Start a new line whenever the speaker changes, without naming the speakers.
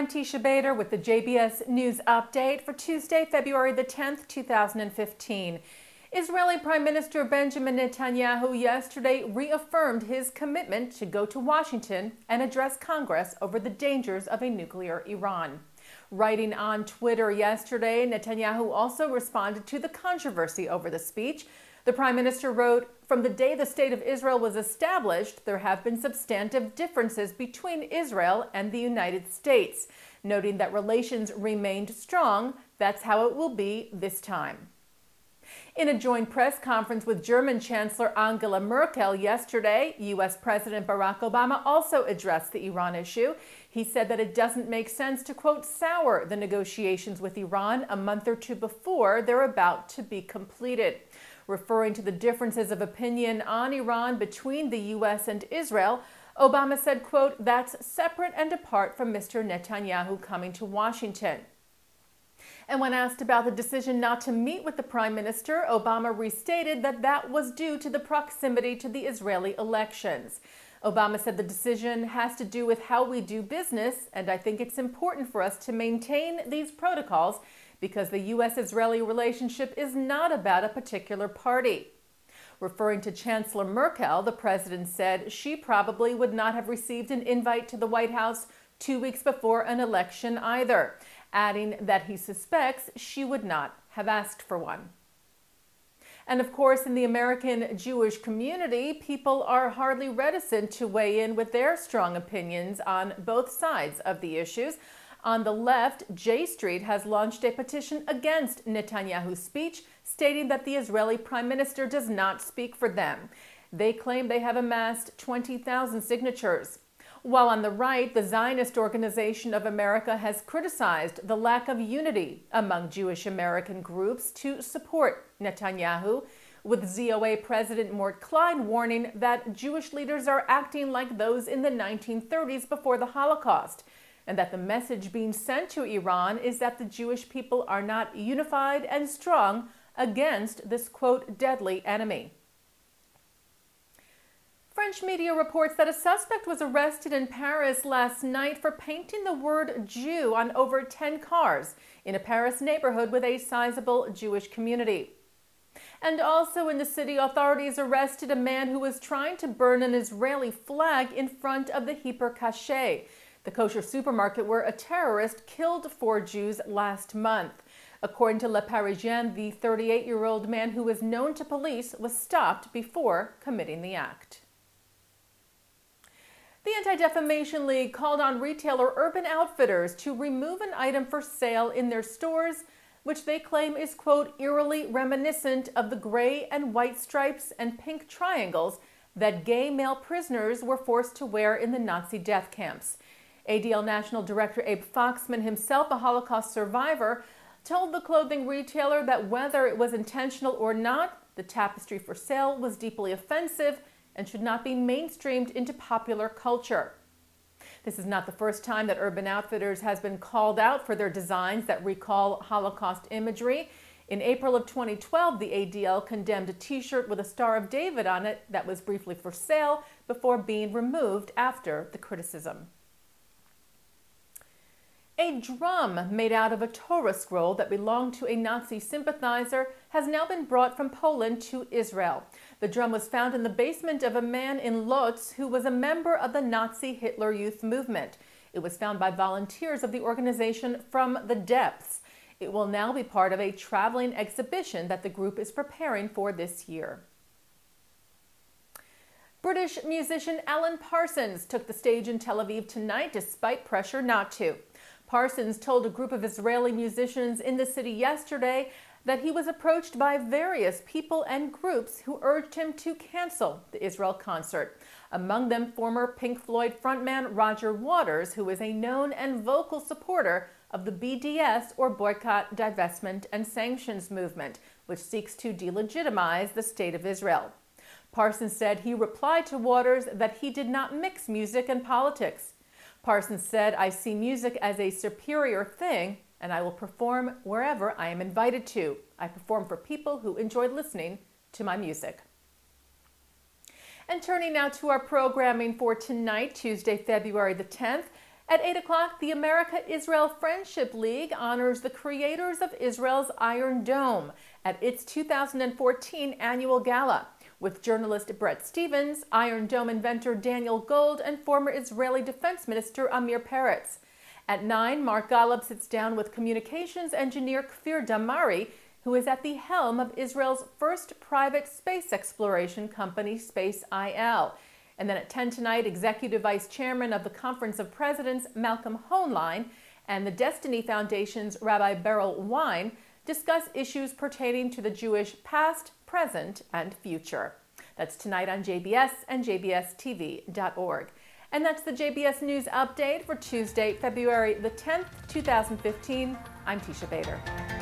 I'm Teisha Bader with the JBS News Update for Tuesday, February the 10th, 2015. Israeli Prime Minister Benjamin Netanyahu yesterday reaffirmed his commitment to go to Washington and address Congress over the dangers of a nuclear Iran. Writing on Twitter yesterday, Netanyahu also responded to the controversy over the speech. The Prime Minister wrote, "From the day the State of Israel was established, there have been substantive differences between Israel and the United States," noting that relations remained strong. That's how it will be this time. In a joint press conference with German Chancellor Angela Merkel yesterday, U.S. President Barack Obama also addressed the Iran issue. He said that it doesn't make sense to, quote, sour the negotiations with Iran a month or two before they're about to be completed. Referring to the differences of opinion on Iran between the U.S. and Israel, Obama said, quote, "That's separate and apart from Mr. Netanyahu coming to Washington." And when asked about the decision not to meet with the Prime Minister, Obama restated that that was due to the proximity to the Israeli elections. Obama said the decision has to do with how we do business, and I think it's important for us to maintain these protocols because the U.S.-Israeli relationship is not about a particular party. Referring to Chancellor Merkel, the president said she probably would not have received an invite to the White House 2 weeks before an election either, adding that he suspects she would not have asked for one. And of course, in the American Jewish community, people are hardly reticent to weigh in with their strong opinions on both sides of the issues. On the left, J Street has launched a petition against Netanyahu's speech, stating that the Israeli Prime Minister does not speak for them. They claim they have amassed 20,000 signatures. While on the right, the Zionist Organization of America has criticized the lack of unity among Jewish American groups to support Netanyahu, with ZOA President Mort Klein warning that Jewish leaders are acting like those in the 1930s before the Holocaust, and that the message being sent to Iran is that the Jewish people are not unified and strong against this, quote, deadly enemy. French media reports that a suspect was arrested in Paris last night for painting the word Jew on over 10 cars in a Paris neighborhood with a sizable Jewish community. And also in the city, authorities arrested a man who was trying to burn an Israeli flag in front of the Hyper Caché, the kosher supermarket where a terrorist killed 4 Jews last month. According to Le Parisien, the 38-year-old man who was known to police was stopped before committing the act. The Anti-Defamation League called on retailer Urban Outfitters to remove an item for sale in their stores, which they claim is, quote, eerily reminiscent of the gray and white stripes and pink triangles that gay male prisoners were forced to wear in the Nazi death camps. ADL National Director Abe Foxman, himself a Holocaust survivor, told the clothing retailer that whether it was intentional or not, the tapestry for sale was deeply offensive and should not be mainstreamed into popular culture. This is not the first time that Urban Outfitters has been called out for their designs that recall Holocaust imagery. In April of 2012, the ADL condemned a t-shirt with a Star of David on it that was briefly for sale before being removed after the criticism. A drum made out of a Torah scroll that belonged to a Nazi sympathizer has now been brought from Poland to Israel. The drum was found in the basement of a man in Lodz who was a member of the Nazi Hitler Youth movement. It was found by volunteers of the organization From the Depths. It will now be part of a traveling exhibition that the group is preparing for this year. British musician Alan Parsons took the stage in Tel Aviv tonight despite pressure not to. Parsons told a group of Israeli musicians in the city yesterday that he was approached by various people and groups who urged him to cancel the Israel concert. Among them, former Pink Floyd frontman Roger Waters, who is a known and vocal supporter of the BDS, or Boycott, Divestment, and Sanctions movement, which seeks to delegitimize the State of Israel. Parsons said he replied to Waters that he did not mix music and politics. Parsons said, "I see music as a superior thing, and I will perform wherever I am invited to. I perform for people who enjoy listening to my music." And turning now to our programming for tonight, Tuesday, February the 10th, At 8 o'clock, the America-Israel Friendship League honors the creators of Israel's Iron Dome at its 2014 annual gala, with journalist Bret Stephens, Iron Dome inventor Daniel Gold, and former Israeli Defense Minister Amir Peretz. At 9, Mark Golub sits down with communications engineer Kfir Damari, who is at the helm of Israel's first private space exploration company, Space IL. And then at 10 tonight, Executive Vice Chairman of the Conference of Presidents, Malcolm Hoenlein, and the Destiny Foundation's Rabbi Beryl Wein discuss issues pertaining to the Jewish past, present, and future. That's tonight on JBS and jbstv.org. And that's the JBS News Update for Tuesday, February the 10th, 2015. I'm Teisha Bader.